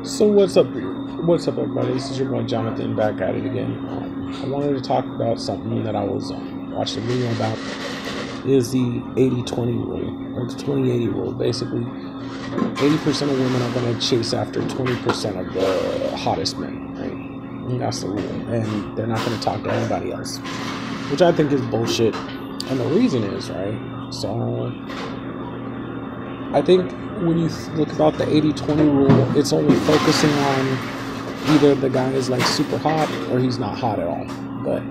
So what's up? What's up, everybody? This is your boy Jonathan back at it again. I wanted to talk about something that I was watching a video about. Is the 80-20 rule or the 20-80 rule? Basically, 80% of women are going to chase after 20% of the hottest men, right? And that's the rule, and they're not going to talk to anybody else, which I think is bullshit. And the reason is, right? So I think when you look about the 80-20 rule, it's only focusing on either the guy is like super hot or he's not hot at all. But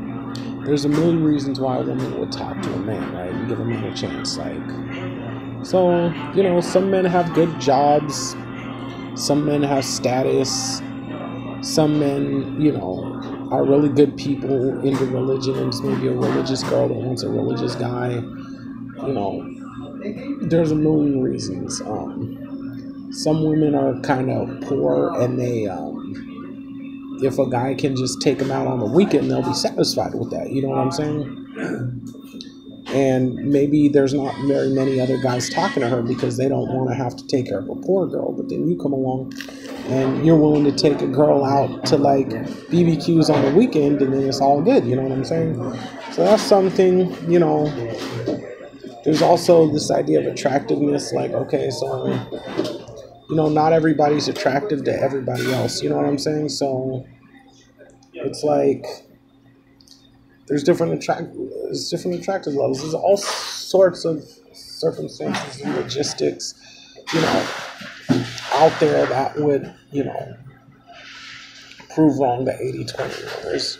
there's a million reasons why a woman would talk to a man, right? And give a man a chance. So, some men have good jobs. Some men have status. Some men, are really good people into religion, and it's maybe a religious girl that wants a religious guy. There's a million reasons. Some women are kind of poor, and they, if a guy can just take them out on the weekend, they'll be satisfied with that. You know what I'm saying? And maybe there's not very many other guys talking to her because they don't want to have to take care of a poor girl. But then you come along and you're willing to take a girl out to like BBQs on the weekend, and then it's all good. You know what I'm saying? So that's something, There's also this idea of attractiveness. Like, okay, so, not everybody's attractive to everybody else. You know what I'm saying? So it's like there's different attractive levels. There's all sorts of circumstances and logistics, out there that would, prove wrong the 80-20 rule. There's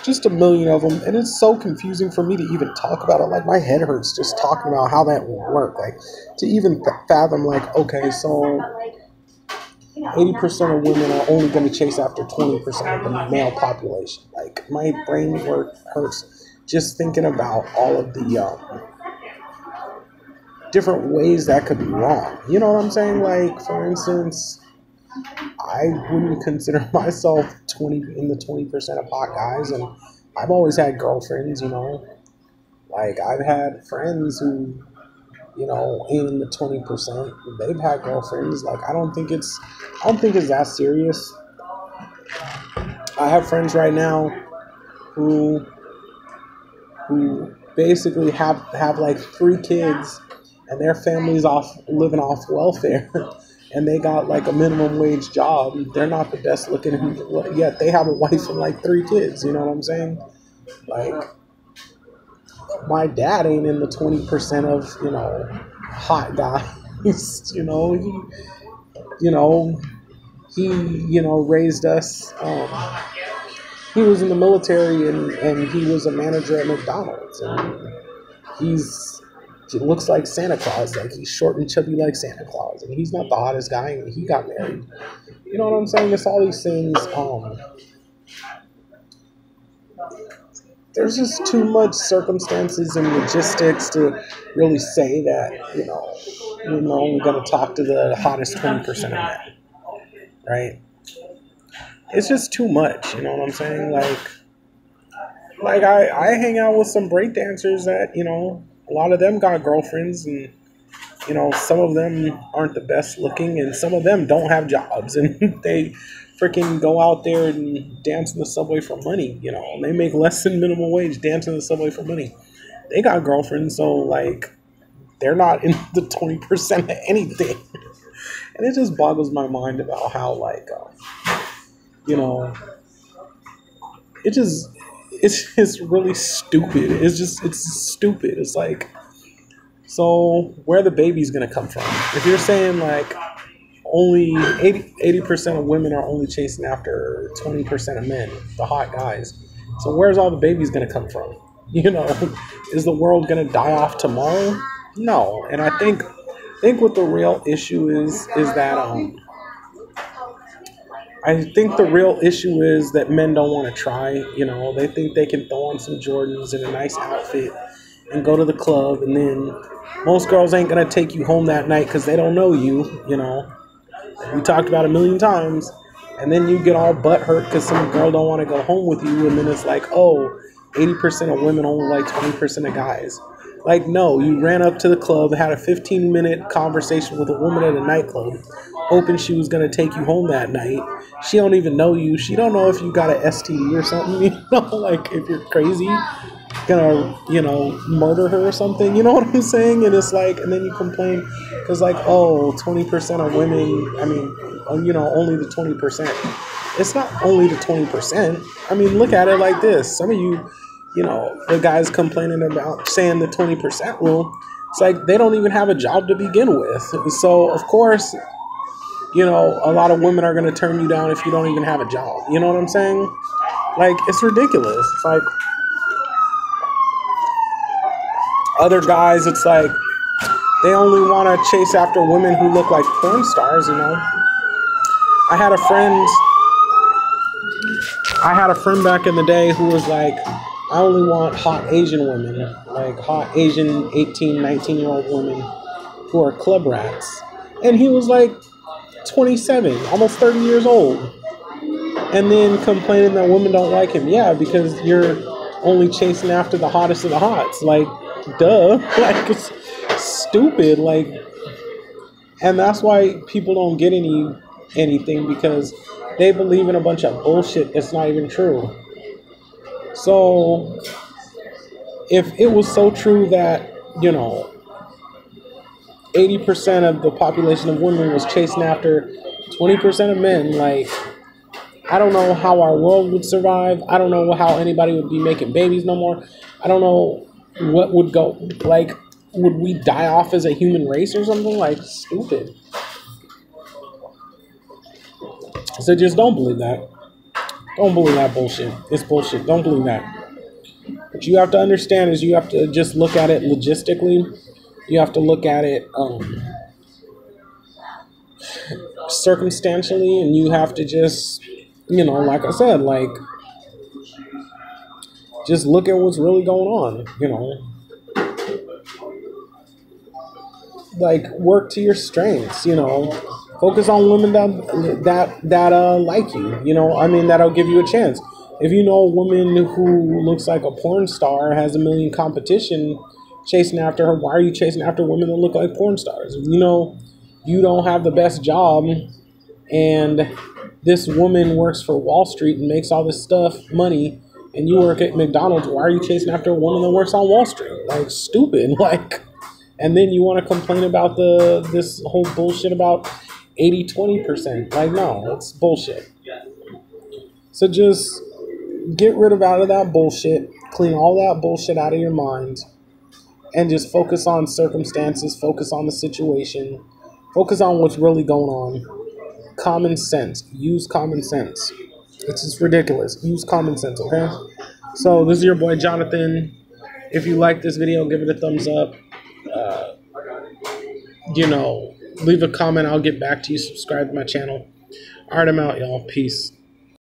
just a million of them, and it's so confusing for me to even talk about it. Like, my head hurts just talking about how that will work. Like, to even fathom, like, okay, so 80% of women are only going to chase after 20% of the male population. Like, my brain hurts just thinking about all of the different ways that could be wrong. You know what I'm saying? Like, for instance, I wouldn't consider myself in the 20% of hot guys, and I've always had girlfriends. Like, I've had friends who, in the 20%, they've had girlfriends. Like, I don't think it's that serious. I have friends right now who basically have like 3 kids, and their family's living off welfare. And they got like a minimum wage job. They're not the best looking, yet they have a wife and like 3 kids. You know what I'm saying? Like, my dad ain't in the 20% of, hot guys. He raised us. He was in the military, and he was a manager at McDonald's. And he looks like Santa Claus. Like, he's short and chubby like Santa Claus. And he's not the hottest guy, and he got married. You know what I'm saying? It's all these things. There's just too much circumstances and logistics to really say that, we're only going to talk to the hottest 20% of men. Right? It's just too much. You know what I'm saying? Like I hang out with some break dancers that, a lot of them got girlfriends, and, some of them aren't the best looking, and some of them don't have jobs, and they freaking go out there and dance in the subway for money. They make less than minimum wage dancing in the subway for money. They got girlfriends, so like, they're not in the 20% of anything. And it just boggles my mind about how, like, it's really stupid. It's stupid. It's like, so where the baby's gonna come from? If you're saying like only 80% of women are only chasing after 20% of men, the hot guys. So where's all the babies gonna come from? Is the world gonna die off tomorrow? No. And I think what the real issue is that I think the real issue is that men don't want to try. They think they can throw on some Jordans and a nice outfit and go to the club, and then most girls ain't gonna take you home that night because they don't know you. We talked about a million times, and then you get all butthurt because some girl don't want to go home with you, and then it's like, oh, 80% of women only like 20% of guys. Like, no, you ran up to the club, had a 15-minute conversation with a woman at a nightclub, hoping she was going to take you home that night. She don't even know you. She don't know if you got an STD or something, you know, like if you're crazy, gonna, murder her or something, you know what I'm saying? And it's like, and then you complain because like, oh, 20% of women, I mean, only the 20%. It's not only the 20%. I mean, look at it like this. Some of you, the guys complaining about saying the 20% rule. It's like they don't even have a job to begin with. So, of course, a lot of women are going to turn you down if you don't even have a job. You know what I'm saying? Like, it's ridiculous. It's like other guys, it's like they only want to chase after women who look like porn stars, I had a friend back in the day who was like, I only want hot Asian women, like hot Asian 18, 19-year-old women who are club rats. And he was like 27, almost 30 years old. And then complaining that women don't like him. Yeah, because you're only chasing after the hottest of the hots. Like, duh. Like, it's stupid. Like, and that's why people don't get anything, because they believe in a bunch of bullshit that's not even true. So, if it was so true that, 80% of the population of women was chasing after 20% of men, like, I don't know how our world would survive. I don't know how anybody would be making babies no more. I don't know what would go, like, would we die off as a human race or something? Like, stupid. So just don't believe that. Don't believe that bullshit. It's bullshit. Don't believe that. What you have to understand is you have to just look at it logistically. You have to look at it circumstantially, and you have to just, like I said, like, just look at what's really going on, Like, work to your strengths, Focus on women that like you, that'll give you a chance. If you know a woman who looks like a porn star, has a million competition chasing after her, why are you chasing after women that look like porn stars? You don't have the best job, and this woman works for Wall Street and makes all this money, and you work at McDonald's. Why are you chasing after a woman that works on Wall Street? Like, stupid. Like, and then you want to complain about this whole bullshit about 80-20%. Like, no, it's bullshit. So just get rid of that bullshit. Clean all that bullshit out of your mind. And just focus on circumstances. Focus on the situation. Focus on what's really going on. Common sense. Use common sense. It's just ridiculous. Use common sense, okay? So this is your boy Jonathan. If you like this video, give it a thumbs up. Leave a comment. I'll get back to you. Subscribe to my channel. All right, I'm out, y'all. Peace.